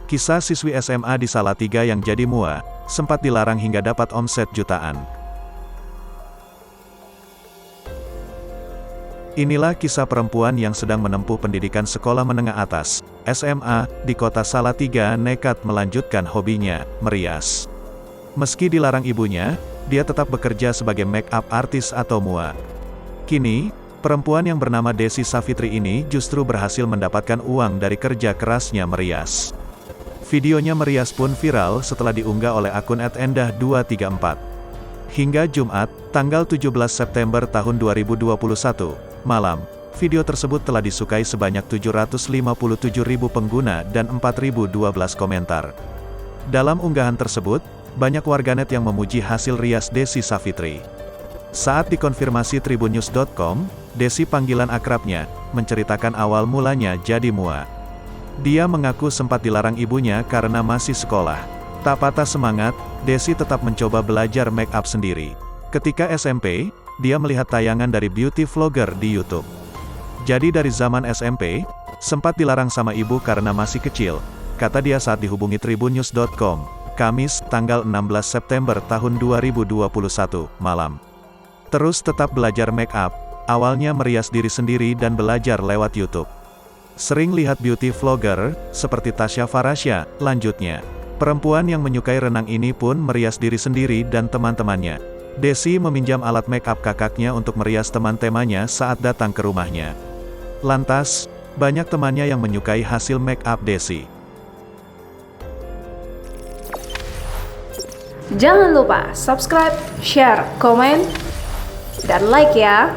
Kisah siswi SMA di Salatiga yang jadi mua, sempat dilarang hingga dapat omset jutaan. Inilah kisah perempuan yang sedang menempuh pendidikan sekolah menengah atas, SMA, di kota Salatiga nekat melanjutkan hobinya, merias. Meski dilarang ibunya, dia tetap bekerja sebagai make-up artis atau mua. Kini, perempuan yang bernama Desi Savitri ini justru berhasil mendapatkan uang dari kerja kerasnya merias. Videonya merias pun viral setelah diunggah oleh akun @endah234. Hingga Jumat, tanggal 17 September tahun 2021, malam, video tersebut telah disukai sebanyak 757.000 pengguna dan 4.012 komentar. Dalam unggahan tersebut, banyak warganet yang memuji hasil rias Desi Savitri. Saat dikonfirmasi tribunnews.com, Desi panggilan akrabnya, menceritakan awal mulanya jadi mua. Dia mengaku sempat dilarang ibunya karena masih sekolah. Tak patah semangat, Desi tetap mencoba belajar make up sendiri. Ketika SMP, dia melihat tayangan dari beauty vlogger di YouTube. Jadi dari zaman SMP, sempat dilarang sama ibu karena masih kecil, kata dia saat dihubungi tribunnews.com, Kamis, tanggal 16 September tahun 2021, malam. Terus tetap belajar make up, awalnya merias diri sendiri dan belajar lewat YouTube. Sering lihat beauty vlogger, seperti Tasya Farasya, lanjutnya. Perempuan yang menyukai renang ini pun merias diri sendiri dan teman-temannya. Desi meminjam alat make up kakaknya untuk merias teman-temannya saat datang ke rumahnya. Lantas, banyak temannya yang menyukai hasil make up Desi. Jangan lupa subscribe, share, komen, dan like ya!